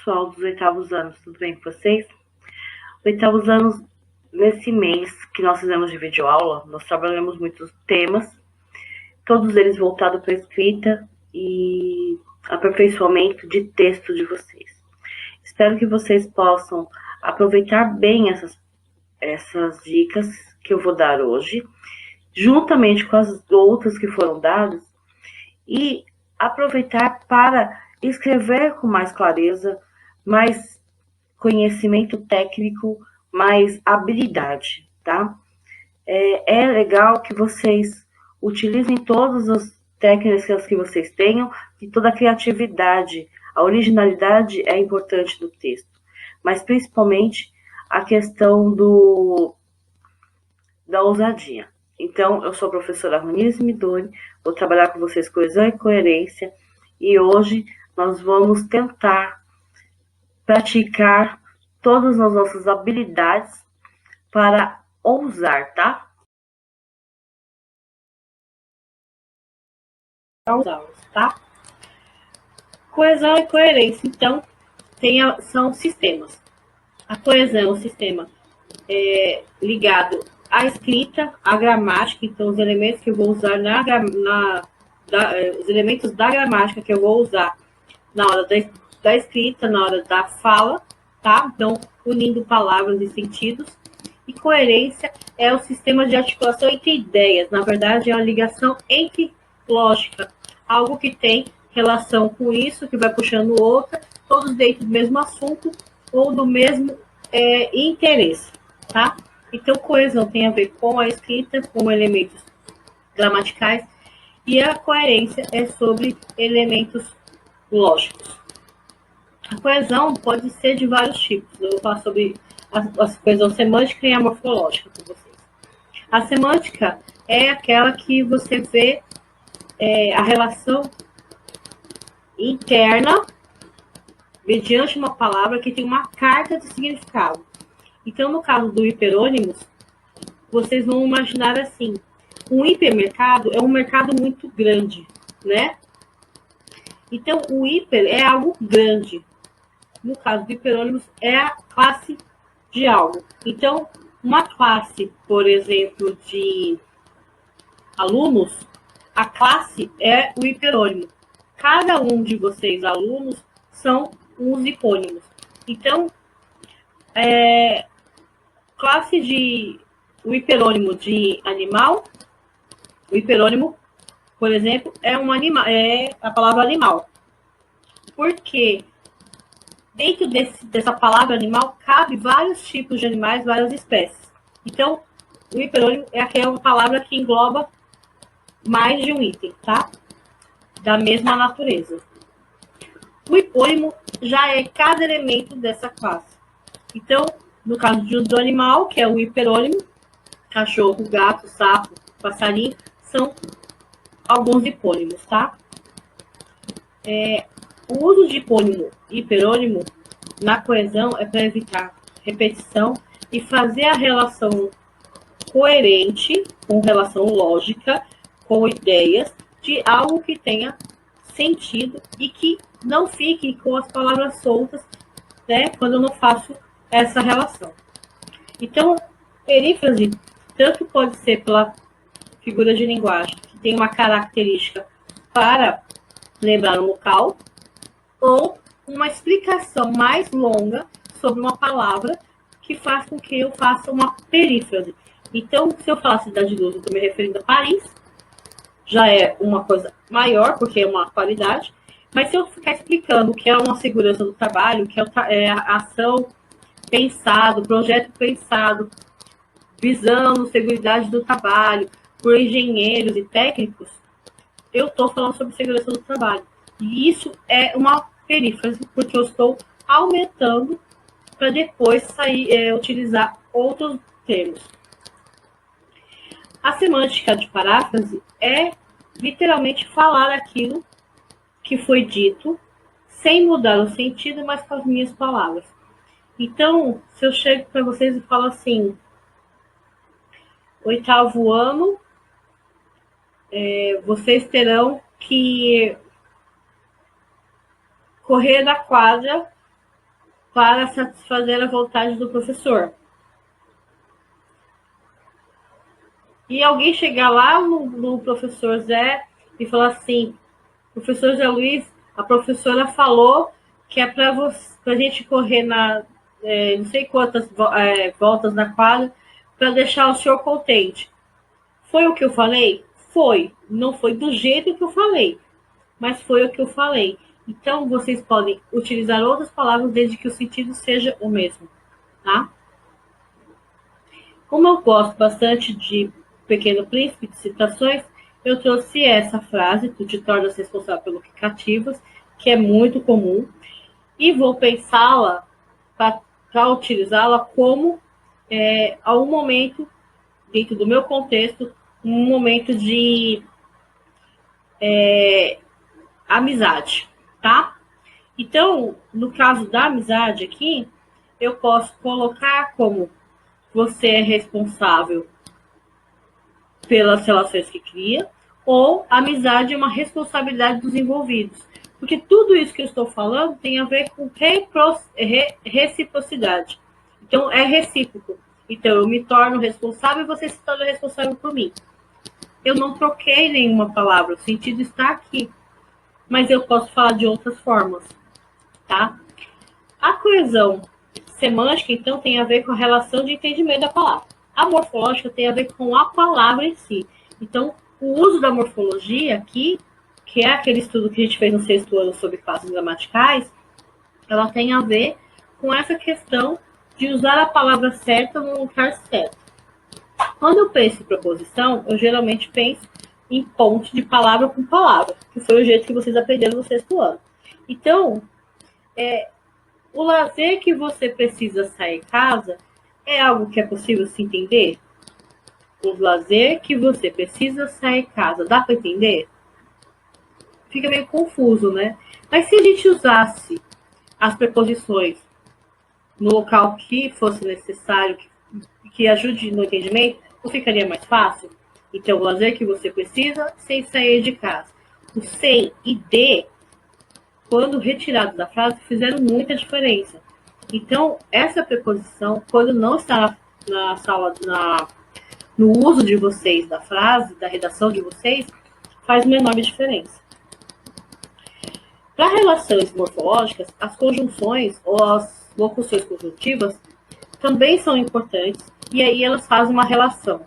pessoal dos oitavos anos, tudo bem com vocês? Oitavos anos, nesse mês que nós fizemos de videoaula, nós trabalhamos muitos temas, todos eles voltados para a escrita e aperfeiçoamento de texto de vocês. Espero que vocês possam aproveitar bem essas dicas que eu vou dar hoje, juntamente com as outras que foram dadas, e aproveitar para escrever com mais clareza, mais conhecimento técnico, mais habilidade, tá? É legal que vocês utilizem todas as técnicas que vocês tenham e toda a criatividade. A originalidade é importante do texto, mas principalmente a questão da ousadia. Então, eu sou a professora Ronise Midoni, vou trabalhar com vocês coesão e coerência, e hoje nós vamos tentar praticar todas as nossas habilidades para ousar, tá? Tá? Coesão e coerência, então, são sistemas. A coesão é um sistema ligado à escrita, à gramática, então os elementos que eu vou usar os elementos da gramática que eu vou usar na hora da escrita, na hora da fala, tá? Então, unindo palavras e sentidos. E coerência é o sistema de articulação entre ideias, na verdade é uma ligação entre lógica, algo que tem relação com isso, que vai puxando outra, todos dentro do mesmo assunto ou do mesmo interesse, tá? Então, coesão tem a ver com a escrita, com elementos gramaticais, e a coerência é sobre elementos lógicos. A coesão pode ser de vários tipos. Eu vou falar sobre a coesão semântica e a morfológica com vocês. A semântica é aquela que você vê a relação interna mediante uma palavra que tem uma carga de significado. Então, no caso do hiperônimos, vocês vão imaginar assim, um hipermercado é um mercado muito grande, né? Então, o hiper é algo grande. No caso do hiperônimos, é a classe de algo. Então, uma classe, por exemplo, de alunos, a classe é o hiperônimo. Cada um de vocês, alunos, são uns hipônimos. Então, classe de o hiperônimo de animal, o hiperônimo, por exemplo, é um animal, é a palavra animal. Porque dentro dessa palavra animal cabe vários tipos de animais, várias espécies. Então, o hiperônimo é aquela palavra que engloba mais de um item, tá? Da mesma natureza. O hipônimo já é cada elemento dessa classe. Então, no caso do animal, que é o hiperônimo, cachorro, gato, sapo, passarinho, são alguns hipônimos, tá? O uso de hipônimo e hiperônimo na coesão é para evitar repetição e fazer a relação coerente, com relação lógica, com ideias, de algo que tenha sentido e que não fique com as palavras soltas, né, quando eu não faço essa relação. Então, perífrase tanto pode ser pela figura de linguagem, que tem uma característica para lembrar um local, ou uma explicação mais longa sobre uma palavra que faz com que eu faça uma perífrase. Então, se eu falar Cidade de Luz, eu estou me referindo a Paris, já é uma coisa maior, porque é uma qualidade, mas se eu ficar explicando o que é uma segurança do trabalho, o que é a ação pensado, projeto pensado, visando segurança do trabalho, por engenheiros e técnicos, eu estou falando sobre segurança do trabalho. E isso é uma perífrase, porque eu estou aumentando para depois utilizar outros termos. A semântica de paráfrase é literalmente falar aquilo que foi dito, sem mudar o sentido, mas com as minhas palavras. Então, se eu chego para vocês e falo assim, oitavo ano, vocês terão que correr na quadra para satisfazer a vontade do professor. E alguém chegar lá no professor Zé e falar assim: professor Zé Luiz, a professora falou que é para a gente correr não sei quantas voltas na quadra para deixar o senhor contente. Foi o que eu falei? Foi. Não foi do jeito que eu falei, mas foi o que eu falei. Então, vocês podem utilizar outras palavras desde que o sentido seja o mesmo, tá? Como eu gosto bastante de Pequeno Príncipe, de citações, eu trouxe essa frase: tu te tornas responsável pelo que cativas, que é muito comum, e vou pensá-la para utilizá-la como a um momento, dentro do meu contexto, um momento de amizade, tá? Então, no caso da amizade aqui, eu posso colocar como: você é responsável pelas relações que cria, ou amizade é uma responsabilidade dos envolvidos. Porque tudo isso que eu estou falando tem a ver com reciprocidade. Então, é recíproco. Então, eu me torno responsável e você se torna responsável por mim. Eu não troquei nenhuma palavra, o sentido está aqui. Mas eu posso falar de outras formas, tá? A coesão semântica, então, tem a ver com a relação de entendimento da palavra. A morfológica tem a ver com a palavra em si. Então, o uso da morfologia aqui, que é aquele estudo que a gente fez no sexto ano sobre classes gramaticais, ela tem a ver com essa questão de usar a palavra certa no lugar certo. Quando eu penso em proposição, eu geralmente penso em ponte de palavra com palavra, que foi o jeito que vocês aprenderam no sexto ano. Então, o lazer que você precisa sair de casa é algo que é possível se entender? O lazer que você precisa sair de casa, dá para entender? Fica meio confuso, né? Mas se a gente usasse as preposições no local que fosse necessário, que ajude no entendimento, não ficaria mais fácil? Então, o lazer que você precisa sem sair de casa. O sem e de, quando retirados da frase, fizeram muita diferença. Então, essa preposição, quando não está na sala, no uso de vocês da frase, da redação de vocês, faz uma enorme diferença. Para relações morfológicas, as conjunções ou as locuções conjuntivas também são importantes, e aí elas fazem uma relação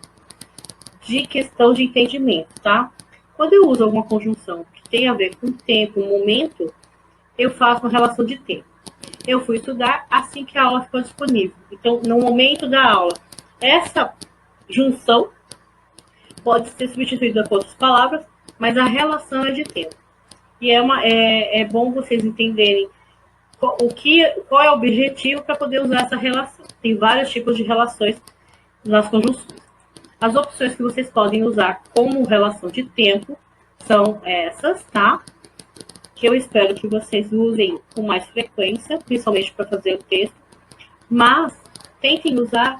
de questão de entendimento, tá? Quando eu uso alguma conjunção que tem a ver com tempo, momento, eu faço uma relação de tempo. Eu fui estudar assim que a aula ficou disponível. Então, no momento da aula, essa junção pode ser substituída por outras palavras, mas a relação é de tempo. E é bom vocês entenderem qual é o objetivo para poder usar essa relação. Tem vários tipos de relações nas conjunções. As opções que vocês podem usar como relação de tempo são essas, tá? Que eu espero que vocês usem com mais frequência, principalmente para fazer o texto. Mas tentem usar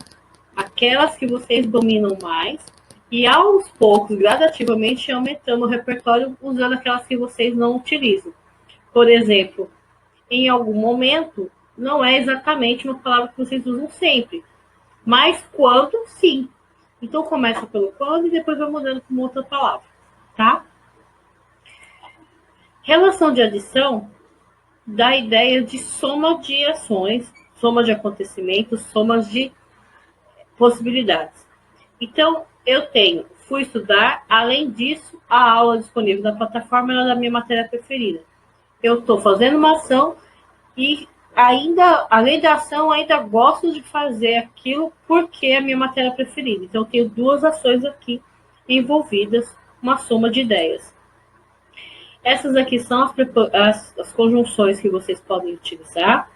aquelas que vocês dominam mais e aos poucos, gradativamente, aumentando o repertório usando aquelas que vocês não utilizam. Por exemplo, em algum momento, não é exatamente uma palavra que vocês usam sempre, mas quando, sim. Então, começa pelo quando e depois vai mudando para uma outra palavra, tá? Relação de adição dá a ideia de soma de ações, soma de acontecimentos, somas de possibilidades. Então, eu fui estudar, além disso, a aula disponível na plataforma era da minha matéria preferida. Eu estou fazendo uma ação e ainda, além da ação, ainda gosto de fazer aquilo porque é a minha matéria preferida. Então, eu tenho duas ações aqui envolvidas, uma soma de ideias. Essas aqui são as conjunções que vocês podem utilizar,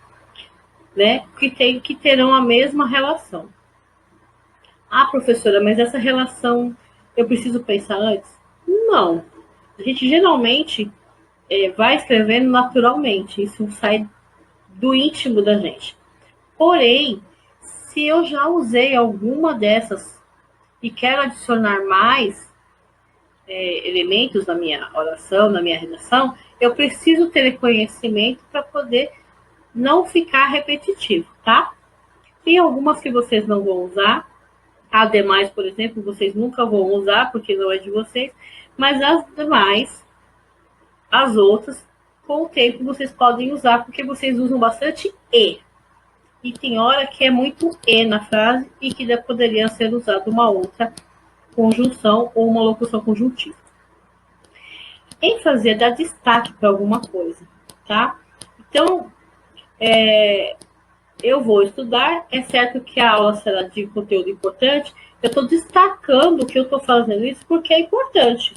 né? Que terão a mesma relação. Ah, professora, mas essa relação eu preciso pensar antes? Não. A gente geralmente vai escrevendo naturalmente. Isso sai do íntimo da gente. Porém, se eu já usei alguma dessas e quero adicionar mais elementos na minha oração, na minha redação, eu preciso ter conhecimento para poder não ficar repetitivo, tá? Tem algumas que vocês não vão usar, ademais, por exemplo, vocês nunca vão usar porque não é de vocês, mas as demais, as outras, com o tempo vocês podem usar porque vocês usam bastante e. E tem hora que é muito e na frase e que poderia ser usado uma outra conjunção ou uma locução conjuntiva. ênfase é dar destaque para alguma coisa, tá? Então, eu vou estudar, é certo que a aula será de conteúdo importante, eu estou destacando que eu estou fazendo isso porque é importante.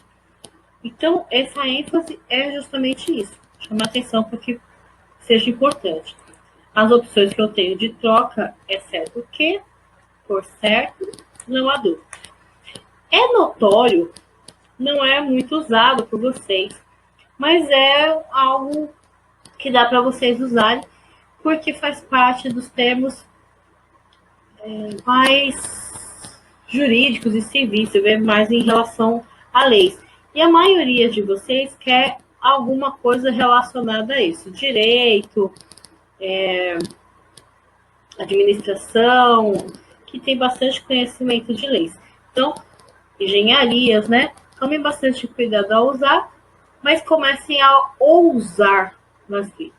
Então, essa ênfase é justamente isso, chamar atenção para que seja importante. As opções que eu tenho de troca é certo que, por certo, não há dúvida. É notório, não é muito usado por vocês, mas é algo que dá para vocês usarem, porque faz parte dos termos mais jurídicos e civis, você vê mais em relação a leis. E a maioria de vocês quer alguma coisa relacionada a isso, direito, administração, que tem bastante conhecimento de leis. Então, engenharias, né? Tomem bastante cuidado ao usar, mas comecem a ousar nas leis.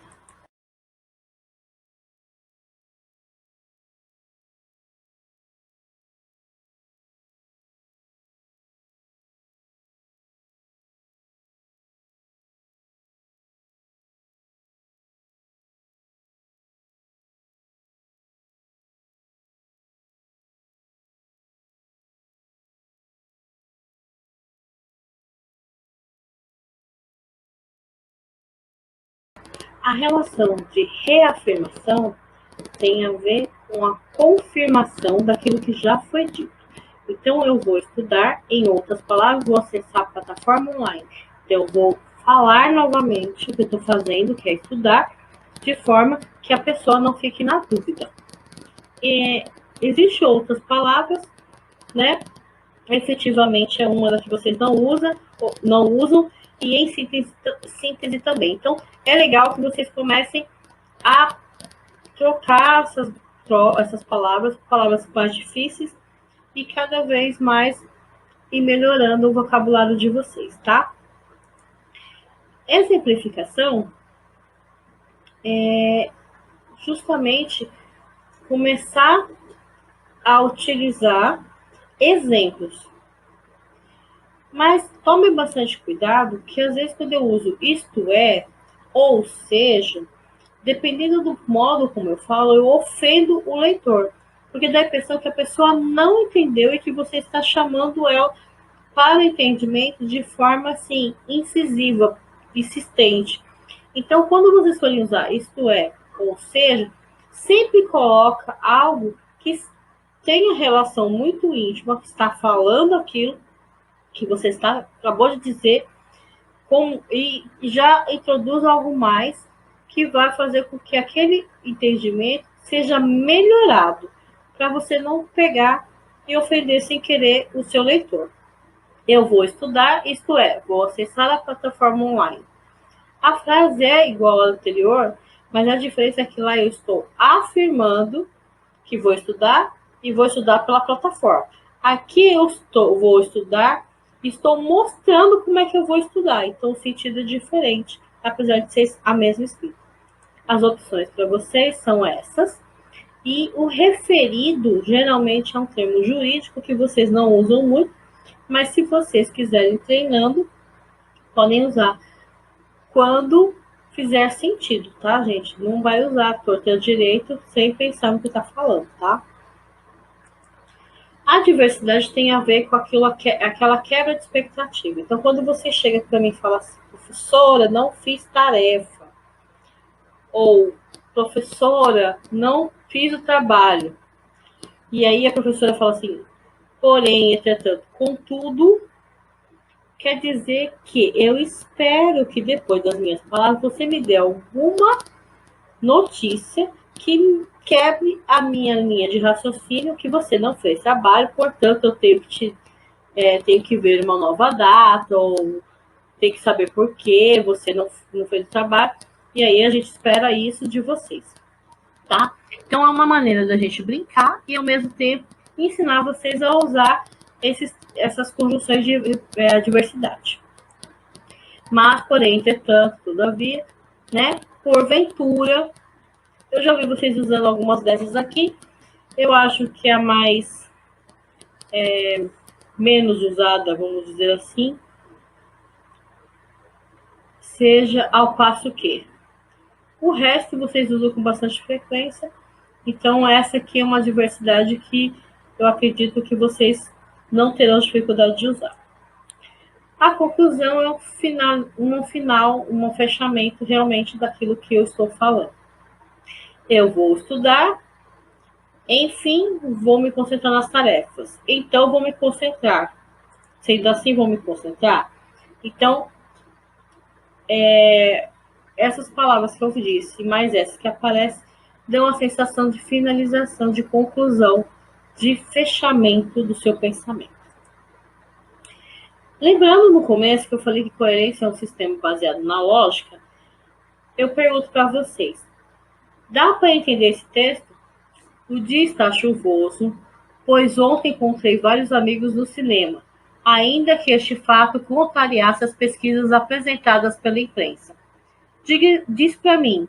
A relação de reafirmação tem a ver com a confirmação daquilo que já foi dito. Então, eu vou estudar, em outras palavras, vou acessar a plataforma online. Então, eu vou falar novamente o que eu estou fazendo, que é estudar, de forma que a pessoa não fique na dúvida. Existem outras palavras, né? Efetivamente é uma das que vocês não usam, e em síntese também. Então, é legal que vocês comecem a trocar essas palavras, palavras mais difíceis, e cada vez mais ir melhorando o vocabulário de vocês, tá? Exemplificação é justamente começar a utilizar exemplos. Mas tome bastante cuidado, que às vezes quando eu uso isto é, ou seja, dependendo do modo como eu falo, eu ofendo o leitor. Porque dá a impressão que a pessoa não entendeu e que você está chamando ela para o entendimento de forma assim, incisiva, insistente. Então, quando vocês forem usar isto é, ou seja, sempre coloca algo que tenha relação muito íntima, que está falando aquilo que você acabou de dizer, e já introduz algo mais que vai fazer com que aquele entendimento seja melhorado, para você não pegar e ofender sem querer o seu leitor. Eu vou estudar, isto é, vou acessar a plataforma online. A frase é igual à anterior, mas a diferença é que lá eu estou afirmando que vou estudar e vou estudar pela plataforma. Aqui vou estudar e estou mostrando como é que eu vou estudar. Então o sentido é diferente, apesar de ser a mesma escrita. As opções para vocês são essas. E o referido geralmente é um termo jurídico que vocês não usam muito, mas se vocês quiserem treinando, podem usar quando fizer sentido, tá, gente? Não vai usar a torta direito sem pensar no que está falando, tá? A diversidade tem a ver com aquela quebra de expectativa. Então, quando você chega para mim e fala assim, professora, não fiz tarefa, ou professora, não fiz o trabalho, e aí a professora fala assim, porém, entretanto, contudo, quer dizer que eu espero que depois das minhas palavras você me dê alguma notícia que quebre a minha linha de raciocínio, que você não fez trabalho, portanto, eu tenho que ver uma nova data, ou tem que saber por que você não fez o trabalho. E aí a gente espera isso de vocês, tá? Então é uma maneira da gente brincar e ao mesmo tempo ensinar vocês a usar essas conjunções de adversidade. Mas, porém, entretanto, todavia, né? Porventura, eu já vi vocês usando algumas dessas aqui. Eu acho que a mais menos usada, vamos dizer assim, seja ao passo que. O resto vocês usam com bastante frequência. Então, essa aqui é uma diversidade que eu acredito que vocês não terão dificuldade de usar. A conclusão é um fechamento realmente daquilo que eu estou falando. Eu vou estudar, enfim, vou me concentrar nas tarefas. Então, vou me concentrar. Sendo assim, vou me concentrar. Então, essas palavras que eu disse, mais essas que aparecem, dão a sensação de finalização, de conclusão, de fechamento do seu pensamento. Lembrando no começo que eu falei que coerência é um sistema baseado na lógica, eu pergunto para vocês: dá para entender esse texto? O dia está chuvoso, pois ontem encontrei vários amigos no cinema, ainda que este fato contrariasse as pesquisas apresentadas pela imprensa. Diz para mim,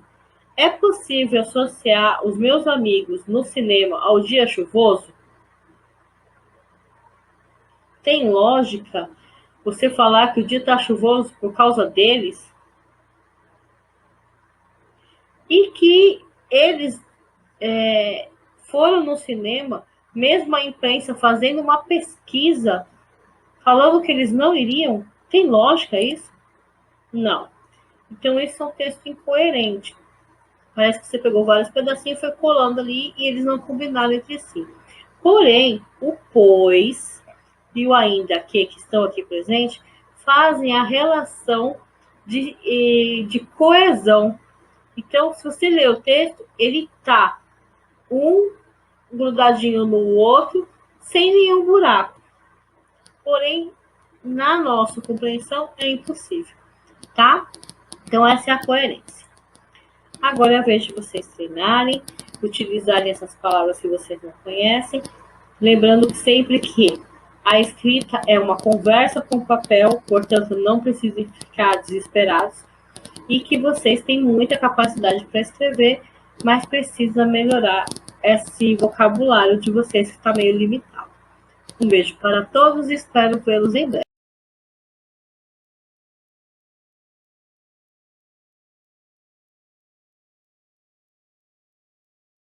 é possível associar os meus amigos no cinema ao dia chuvoso? Tem lógica você falar que o dia está chuvoso por causa deles? E que eles foram no cinema, mesmo a imprensa fazendo uma pesquisa falando que eles não iriam? Tem lógica isso? Não. Então, esse é um texto incoerente. Parece que você pegou vários pedacinhos e foi colando ali e eles não combinaram entre si. Porém, o pois e o ainda que estão aqui presentes fazem a relação de coesão. Então, se você ler o texto, ele está um grudadinho no outro, sem nenhum buraco. Porém, na nossa compreensão, é impossível, tá? Então, essa é a coerência. Agora é a vez de vocês treinarem, utilizarem essas palavras que vocês não conhecem, lembrando sempre que a escrita é uma conversa com o papel, portanto, não precisem ficar desesperados, e que vocês têm muita capacidade para escrever, mas precisa melhorar esse vocabulário de vocês que está meio limitado. Um beijo para todos e espero vê-los em breve.